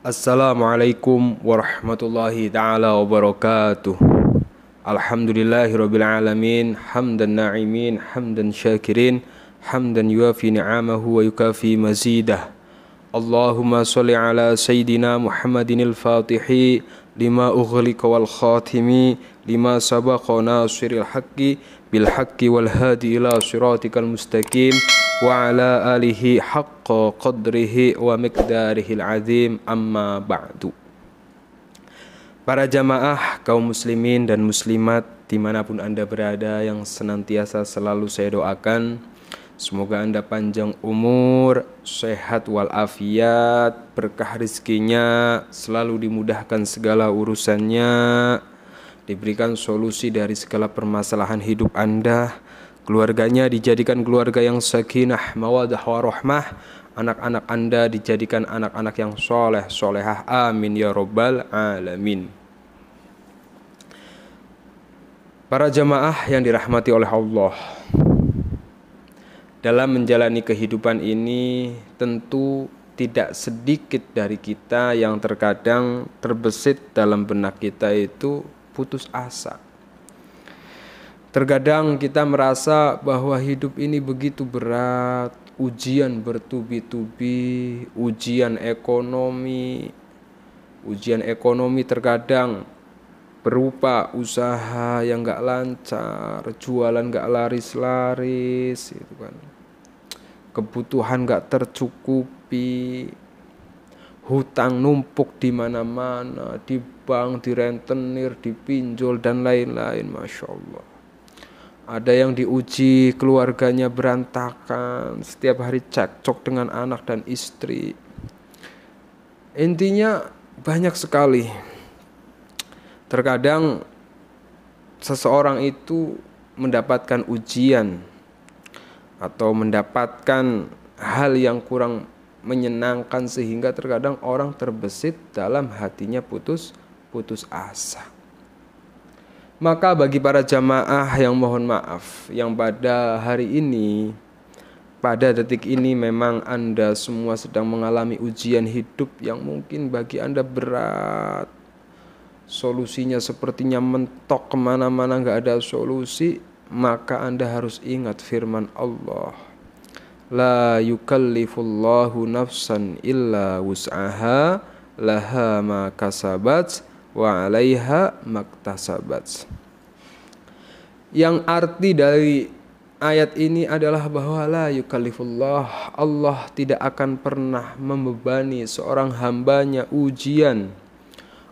Assalamualaikum warahmatullahi ta'ala wabarakatuh. Alhamdulillahirabbil alamin, hamdan na'imin, hamdan syakirin, hamdan yuafi ni'amahu wa yukafi mazidah. Allahumma sholli ala sayyidina Muhammadin al-Fatihi lima ughliqa wal khatimi lima sabaqa nasiril haqqi bil haqqi wal hadi ila siratikal mustaqim wa ala alihi haqqa qadrihi wa miqdarihil azim, amma ba'du. Para jamaah kaum muslimin dan muslimat dimanapun Anda berada, yang senantiasa selalu saya doakan, semoga Anda panjang umur, sehat walafiat, berkah rezekinya, selalu dimudahkan segala urusannya, diberikan solusi dari segala permasalahan hidup Anda, keluarganya dijadikan keluarga yang sakinah, mawadah warahmah, anak-anak Anda dijadikan anak-anak yang soleh, solehah, amin ya robbal alamin. Para jamaah yang dirahmati oleh Allah, dalam menjalani kehidupan ini tentu tidak sedikit dari kita yang terkadang terbesit dalam benak kita itu putus asa. Terkadang kita merasa bahwa hidup ini begitu berat, ujian bertubi-tubi, ujian ekonomi terkadang berupa usaha yang gak lancar, jualan gak laris-laris, gitu kan. Kebutuhan gak tercukupi, hutang numpuk di mana-mana, di bank, di rentenir, di pinjol dan lain-lain, masya Allah. Ada yang diuji keluarganya berantakan, setiap hari cekcok dengan anak dan istri. Intinya banyak sekali. Terkadang seseorang itu mendapatkan ujian atau mendapatkan hal yang kurang menyenangkan sehingga terkadang orang terbesit dalam hatinya putus asa. Maka bagi para jamaah yang mohon maaf, yang pada hari ini, pada detik ini memang Anda semua sedang mengalami ujian hidup yang mungkin bagi Anda berat, solusinya sepertinya mentok kemana-mana gak ada solusi, maka Anda harus ingat firman Allah, la yukallifullahu nafsan illa wus'aha laha ma kasabat wa 'alaiha maktasabat. Yang arti dari ayat ini adalah bahwa la yukallifullah, Allah tidak akan pernah membebani seorang hambanya ujian.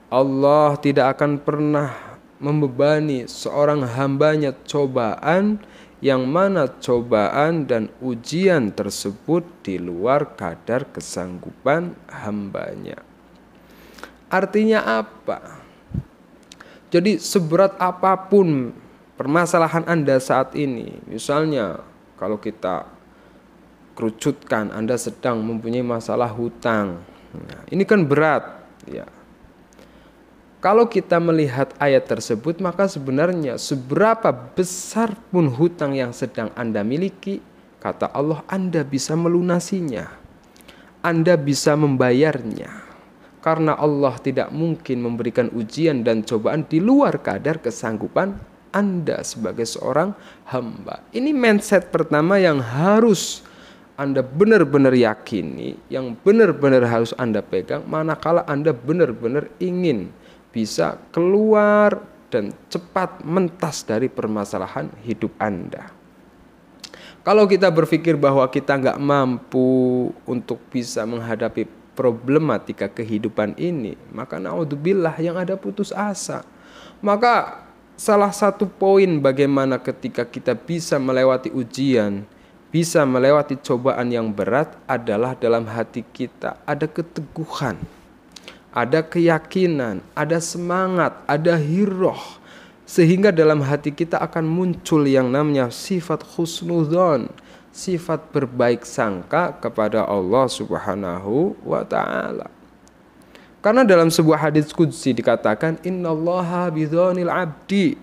Allah tidak akan pernah membebani seorang hambanya cobaan, yang mana cobaan dan ujian tersebut di luar kadar kesanggupan hambanya. Artinya apa? Jadi seberat apapun permasalahan Anda saat ini, misalnya kalau kita kerucutkan Anda sedang mempunyai masalah hutang, nah, ini kan berat ya. Kalau kita melihat ayat tersebut, maka sebenarnya seberapa besar pun hutang yang sedang Anda miliki, kata Allah, Anda bisa melunasinya, Anda bisa membayarnya. Karena Allah tidak mungkin memberikan ujian dan cobaan di luar kadar kesanggupan Anda sebagai seorang hamba. Ini mindset pertama yang harus Anda benar-benar yakini, yang benar-benar harus Anda pegang, manakala Anda benar-benar ingin bisa keluar dan cepat mentas dari permasalahan hidup Anda. Kalau kita berpikir bahwa kita nggak mampu untuk bisa menghadapi problematika kehidupan ini, maka naudzubillah yang ada putus asa. Maka salah satu poin bagaimana ketika kita bisa melewati ujian, bisa melewati cobaan yang berat adalah dalam hati kita ada keteguhan, ada keyakinan, ada semangat, ada hiroh, sehingga dalam hati kita akan muncul yang namanya sifat husnudzon, sifat berbaik sangka kepada Allah Subhanahu wa ta'ala. Karena dalam sebuah hadits qudsi dikatakan, innallaha bidzanil abdi,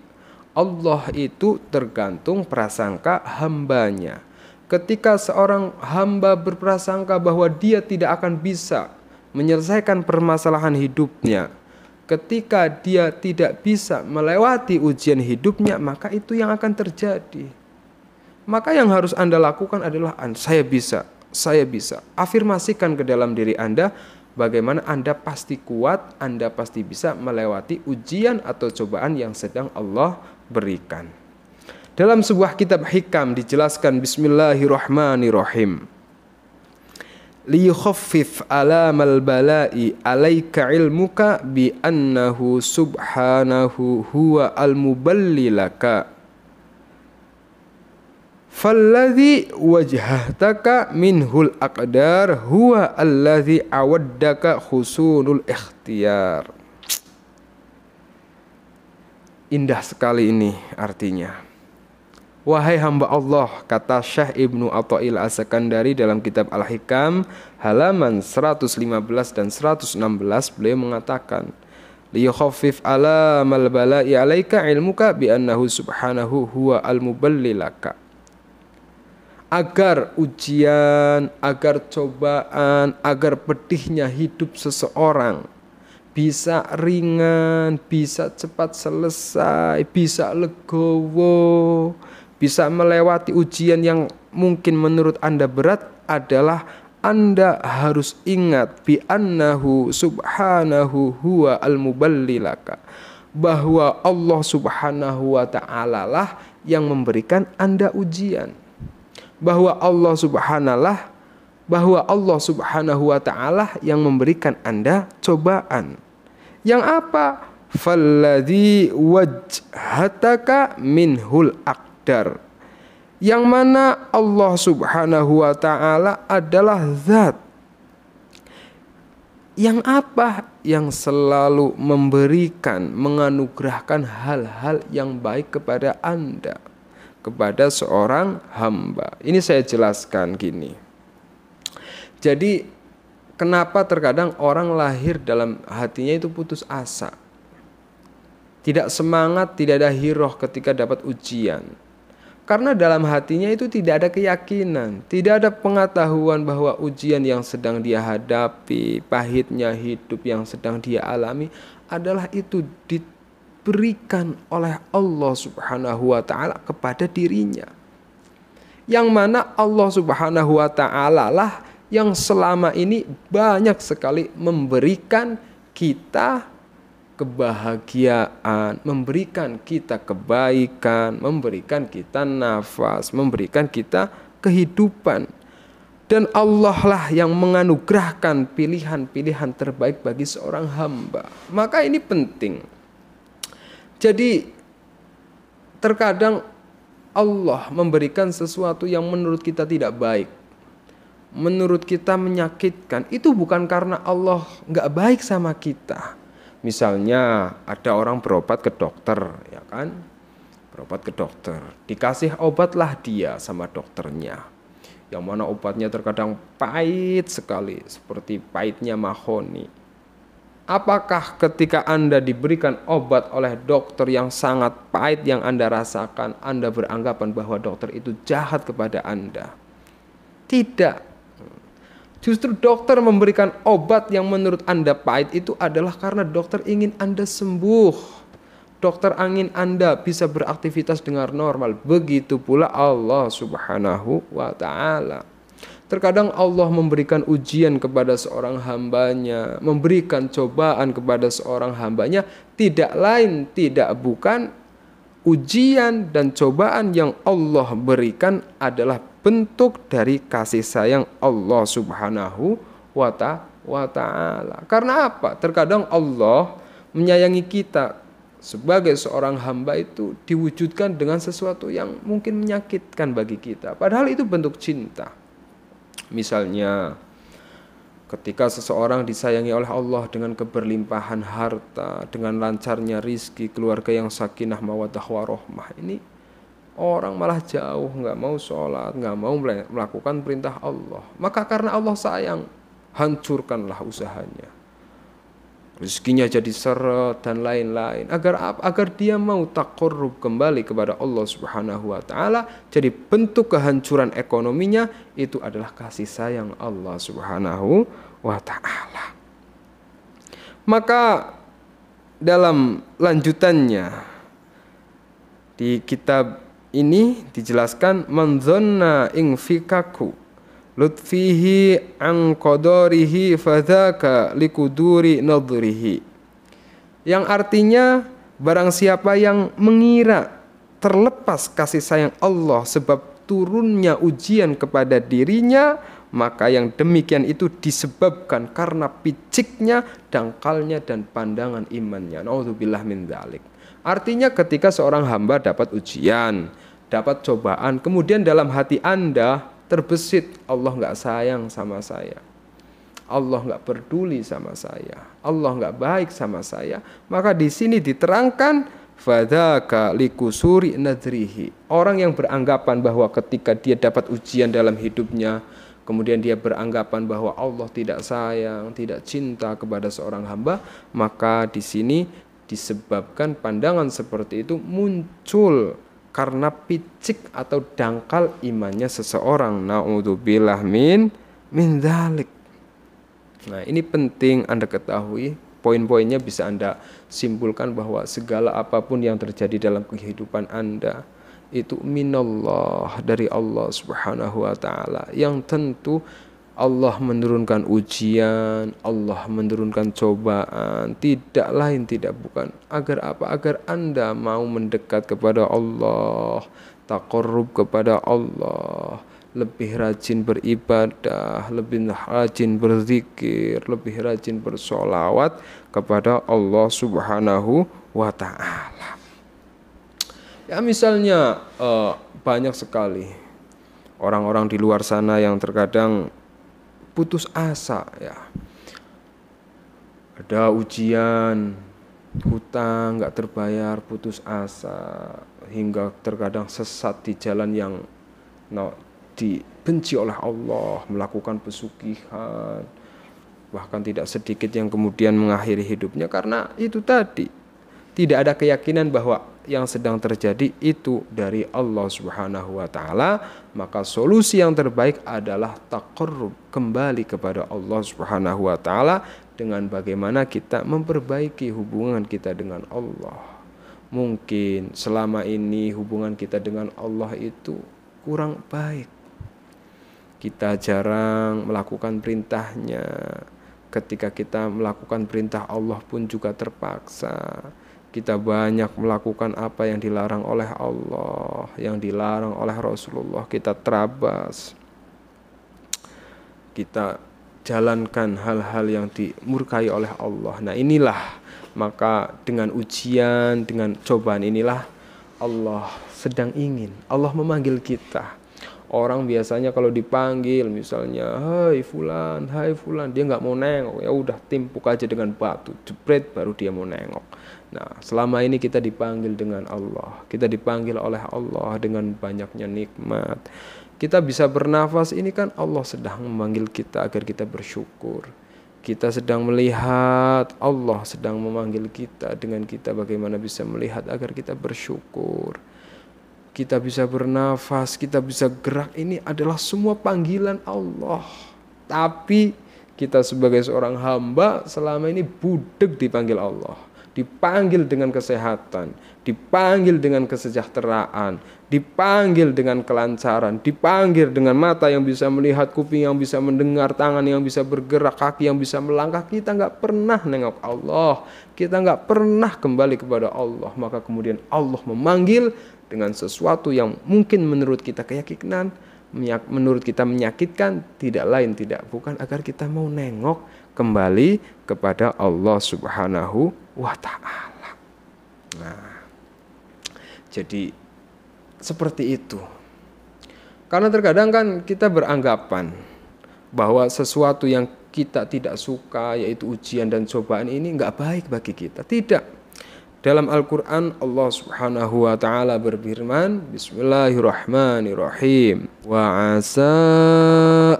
Allah itu tergantung prasangka hambanya. Ketika seorang hamba berprasangka bahwa dia tidak akan bisa menyelesaikan permasalahan hidupnya. Ketika dia tidak bisa melewati ujian hidupnya, maka itu yang akan terjadi. Maka yang harus Anda lakukan adalah saya bisa, saya bisa. Afirmasikan ke dalam diri Anda bagaimana Anda pasti kuat, Anda pasti bisa melewati ujian atau cobaan yang sedang Allah berikan. Dalam sebuah kitab hikam dijelaskan bismillahirrahmanirrahim. Liyukhaffif alamal bala'i alaika ilmuka bi annahu subhanahu huwa al-muballi laka. Falladhi wajhahtaka minhul aqdar huwa alladhi awaddaka khusunul ikhtiyar. Indah sekali ini artinya. Wahai hamba Allah, kata Syekh Ibnu Atha'il As-Sakandari dalam kitab Al-Hikam halaman 115 dan 116, beliau mengatakan, liyukhaffif alamal bala'i alaika ilmuka bi annahu subhanahu huwa al-muballi laka. Agar ujian, agar cobaan, agar pedihnya hidup seseorang bisa ringan, bisa cepat selesai, bisa legowo, bisa melewati ujian yang mungkin menurut Anda berat, adalah Anda harus ingat bi annahu subhanahu huwa al-muballi laka, bahwa Allah subhanahu wa ta'ala lah yang memberikan Anda ujian, bahwa Allah subhanahu wa ta'ala yang memberikan Anda cobaan. Yang apa? Falladhi wajhataka minhul aqdar, yang mana Allah subhanahu wa ta'ala adalah zat yang apa? Yang selalu memberikan, menganugerahkan hal-hal yang baik kepada Anda, kepada seorang hamba. Ini saya jelaskan gini. Jadi kenapa terkadang orang lahir dalam hatinya itu putus asa, tidak semangat, tidak ada hiroh ketika dapat ujian. Karena dalam hatinya itu tidak ada keyakinan, tidak ada pengetahuan bahwa ujian yang sedang dia hadapi, pahitnya hidup yang sedang dia alami adalah itu diberikan oleh Allah subhanahu wa ta'ala kepada dirinya. Yang mana Allah subhanahu wa ta'ala lah yang selama ini banyak sekali memberikan kita kebahagiaan, memberikan kita kebaikan, memberikan kita nafas, memberikan kita kehidupan. Dan Allah lah yang menganugerahkan pilihan-pilihan terbaik bagi seorang hamba. Maka ini penting. Jadi terkadang Allah memberikan sesuatu yang menurut kita tidak baik, menurut kita menyakitkan. Itu bukan karena Allah nggak baik sama kita. Misalnya ada orang berobat ke dokter, ya kan? Berobat ke dokter, dikasih obatlah dia sama dokternya, yang mana obatnya terkadang pahit sekali, seperti pahitnya mahoni. Apakah ketika Anda diberikan obat oleh dokter yang sangat pahit yang Anda rasakan, Anda beranggapan bahwa dokter itu jahat kepada Anda? Tidak. Justru dokter memberikan obat yang menurut Anda pahit itu adalah karena dokter ingin Anda sembuh. Dokter ingin Anda bisa beraktivitas dengan normal. Begitu pula Allah subhanahu wa ta'ala. Terkadang Allah memberikan ujian kepada seorang hambanya, memberikan cobaan kepada seorang hambanya, tidak lain, tidak bukan ujian dan cobaan yang Allah berikan adalah bentuk dari kasih sayang Allah subhanahu wa ta'ala. Karena apa? Terkadang Allah menyayangi kita sebagai seorang hamba itu diwujudkan dengan sesuatu yang mungkin menyakitkan bagi kita. Padahal itu bentuk cinta. Misalnya ketika seseorang disayangi oleh Allah dengan keberlimpahan harta, dengan lancarnya rizki, keluarga yang sakinah, mawaddah, warohmah, ini orang malah jauh, nggak mau sholat, nggak mau melakukan perintah Allah. Maka karena Allah sayang, hancurkanlah usahanya, rezekinya jadi seret dan lain-lain. Agar apa? Agar dia mau taqarrub kembali kepada Allah subhanahu wa ta'ala. Jadi bentuk kehancuran ekonominya itu adalah kasih sayang Allah subhanahu wa ta'ala. Maka dalam lanjutannya di kitab ini dijelaskan man dzanna ing fikaku lutfihi an qadarihi fadzaka likuduri nadrihi, yang artinya barang siapa yang mengira terlepas kasih sayang Allah sebab turunnya ujian kepada dirinya, maka yang demikian itu disebabkan karena piciknya, dangkalnya dan pandangan imannya. Naudzubillah min dzalik. Artinya ketika seorang hamba dapat ujian, dapat cobaan, kemudian dalam hati Anda terbesit, Allah nggak sayang sama saya, Allah nggak peduli sama saya, Allah nggak baik sama saya, maka di sini diterangkan fadzaka likusuri nadrihi. Orang yang beranggapan bahwa ketika dia dapat ujian dalam hidupnya, kemudian dia beranggapan bahwa Allah tidak sayang, tidak cinta kepada seorang hamba, maka di sini disebabkan pandangan seperti itu muncul karena picik atau dangkal imannya seseorang. Naudzubillah min dzalik. Nah, ini penting Anda ketahui. Poin-poinnya bisa Anda simpulkan bahwa segala apapun yang terjadi dalam kehidupan Anda itu minallah, dari Allah Subhanahu wa taala, yang tentu Allah menurunkan ujian, Allah menurunkan cobaan, tidak lain tidak bukan agar apa? Agar Anda mau mendekat kepada Allah, taqarrub kepada Allah, lebih rajin beribadah, lebih rajin berzikir, lebih rajin bersolawat kepada Allah Subhanahu wa ta'ala. Ya misalnya banyak sekali orang-orang di luar sana yang terkadang putus asa ya. Ada ujian, hutang nggak terbayar, putus asa, hingga terkadang sesat di jalan yang dibenci oleh Allah, melakukan pesugihan, bahkan tidak sedikit yang kemudian mengakhiri hidupnya karena itu tadi, tidak ada keyakinan bahwa yang sedang terjadi itu dari Allah Subhanahu wa taala. Maka solusi yang terbaik adalah taqarrub, kembali kepada Allah Subhanahu wa taala dengan bagaimana kita memperbaiki hubungan kita dengan Allah. Mungkin selama ini hubungan kita dengan Allah itu kurang baik. Kita jarang melakukan perintahnya. Ketika kita melakukan perintah Allah pun juga terpaksa. Kita banyak melakukan apa yang dilarang oleh Allah, yang dilarang oleh Rasulullah. Kita terabas, kita jalankan hal-hal yang dimurkai oleh Allah. Nah inilah, maka dengan ujian, dengan cobaan inilah Allah sedang ingin, Allah memanggil kita. Orang biasanya kalau dipanggil misalnya, hai fulan, dia nggak mau nengok, ya udah timpuk aja dengan batu, jebret baru dia mau nengok. Nah, selama ini kita dipanggil dengan Allah, kita dipanggil oleh Allah dengan banyaknya nikmat. Kita bisa bernafas, ini kan Allah sedang memanggil kita agar kita bersyukur. Kita sedang melihat, Allah sedang memanggil kita dengan kita bagaimana bisa melihat agar kita bersyukur. Kita bisa bernafas, kita bisa gerak, ini adalah semua panggilan Allah. Tapi kita sebagai seorang hamba selama ini budek dipanggil Allah, dipanggil dengan kesehatan, dipanggil dengan kesejahteraan, dipanggil dengan kelancaran, dipanggil dengan mata yang bisa melihat, kuping yang bisa mendengar, tangan yang bisa bergerak, kaki yang bisa melangkah. Kita nggak pernah nengok Allah, kita nggak pernah kembali kepada Allah. Maka kemudian Allah memanggil dengan sesuatu yang mungkin menurut kita keyakinan, menurut kita menyakitkan, tidak lain tidak bukan agar kita mau nengok kembali kepada Allah Subhanahu wa ta'ala. Nah, jadi seperti itu. Karena terkadang kan kita beranggapan bahwa sesuatu yang kita tidak suka, yaitu ujian dan cobaan ini nggak baik bagi kita. Tidak. Dalam Al-Quran Allah Subhanahu wa ta'ala berfirman, Bismillahirrahmanirrahim, wa asa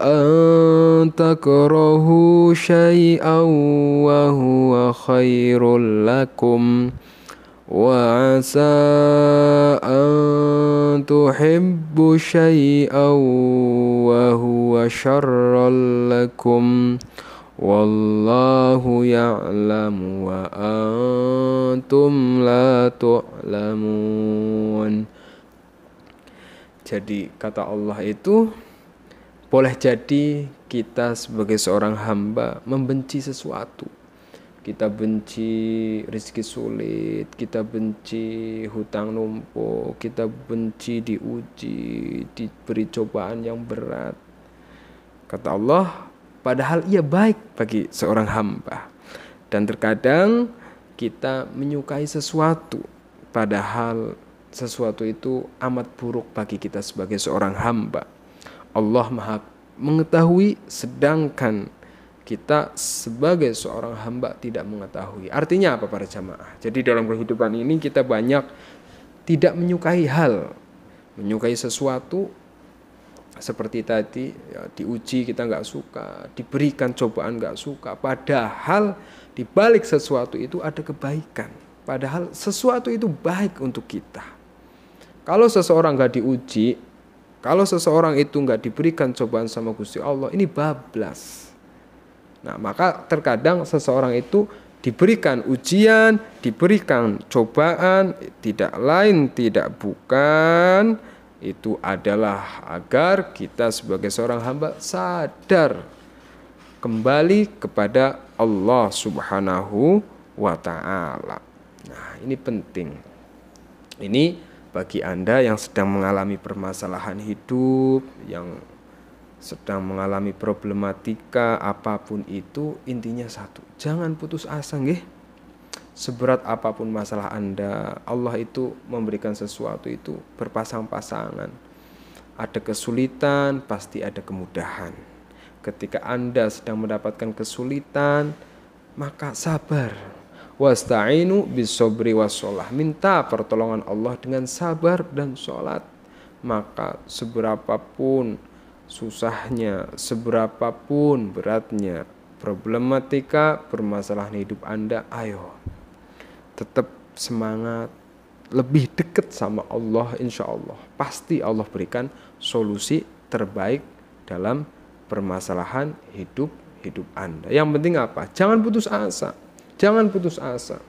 an takrahu syai'an wa huwa khairul lakum wa asa an tuhibbu syai'an wa huwa syarral lakum wallahu ya'lamu wa antum la tu'lamun. Jadi kata Allah itu boleh jadi kita sebagai seorang hamba membenci sesuatu. Kita benci rezeki sulit, kita benci hutang numpuk, kita benci diuji, diberi cobaan yang berat. Kata Allah, padahal ia baik bagi seorang hamba. Dan terkadang kita menyukai sesuatu, padahal sesuatu itu amat buruk bagi kita sebagai seorang hamba. Allah Maha mengetahui, sedangkan kita sebagai seorang hamba tidak mengetahui. Artinya apa para jamaah? Jadi dalam kehidupan ini kita banyak tidak menyukai hal, menyukai sesuatu seperti tadi ya, diuji kita nggak suka, diberikan cobaan nggak suka. Padahal di balik sesuatu itu ada kebaikan. Padahal sesuatu itu baik untuk kita. Kalau seseorang nggak diuji, kalau seseorang itu nggak diberikan cobaan sama Gusti Allah, ini bablas. Nah, maka terkadang seseorang itu diberikan ujian, diberikan cobaan, tidak lain tidak bukan itu adalah agar kita sebagai seorang hamba sadar kembali kepada Allah Subhanahu wa ta'ala. Nah, ini penting. Ini bagi Anda yang sedang mengalami permasalahan hidup, yang sedang mengalami problematika apapun itu, intinya satu, jangan putus asa nggih. Seberat apapun masalah Anda, Allah itu memberikan sesuatu itu berpasang-pasangan. Ada kesulitan, pasti ada kemudahan. Ketika Anda sedang mendapatkan kesulitan, maka sabar. Wasta'inu bisobri wassalah. Minta pertolongan Allah dengan sabar dan sholat. Maka seberapapun susahnya, seberapapun beratnya problematika permasalahan hidup Anda, ayo tetap semangat, lebih dekat sama Allah, insya Allah pasti Allah berikan solusi terbaik dalam permasalahan hidup Anda. Yang penting apa? Jangan putus asa. Jangan putus asa.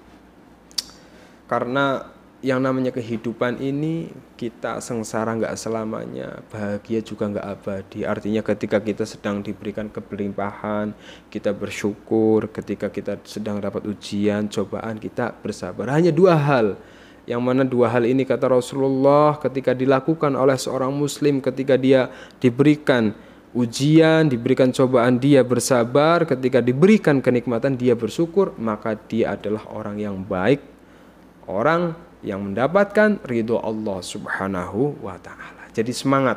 Karena yang namanya kehidupan ini, kita sengsara nggak selamanya, bahagia juga nggak abadi. Artinya ketika kita sedang diberikan kelimpahan, kita bersyukur. Ketika kita sedang dapat ujian, cobaan, kita bersabar. Hanya dua hal. Yang mana dua hal ini kata Rasulullah ketika dilakukan oleh seorang muslim, ketika dia diberikan ujian, diberikan cobaan, dia bersabar. Ketika diberikan kenikmatan, dia bersyukur. Maka dia adalah orang yang baik, orang yang mendapatkan ridho Allah Subhanahu wa ta'ala. Jadi semangat.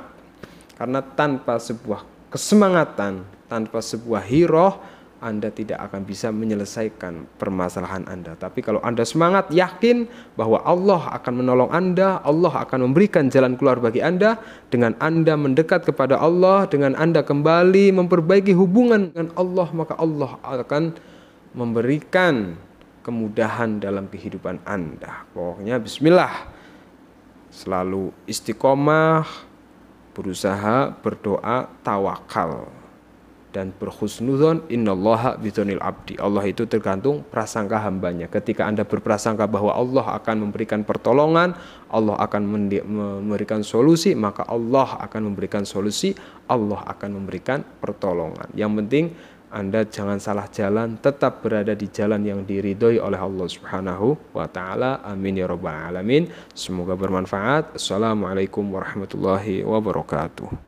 Karena tanpa sebuah kesemangatan, tanpa sebuah hiroh, Anda tidak akan bisa menyelesaikan permasalahan Anda. Tapi kalau Anda semangat, yakin bahwa Allah akan menolong Anda, Allah akan memberikan jalan keluar bagi Anda. Dengan Anda mendekat kepada Allah, dengan Anda kembali memperbaiki hubungan dengan Allah, maka Allah akan memberikan kemudahan dalam kehidupan Anda. Pokoknya bismillah. Selalu istiqomah, berusaha, berdoa, tawakal. Dan berhusnudzon, innallaha bidzonil abdi. Allah itu tergantung prasangka hambanya. Ketika Anda berprasangka bahwa Allah akan memberikan pertolongan, Allah akan memberikan solusi, maka Allah akan memberikan solusi, Allah akan memberikan pertolongan. Yang penting Anda jangan salah jalan, tetap berada di jalan yang diridhoi oleh Allah Subhanahu wa ta'ala. Amin ya rabbal alamin. Semoga bermanfaat. Assalamualaikum warahmatullahi wabarakatuh.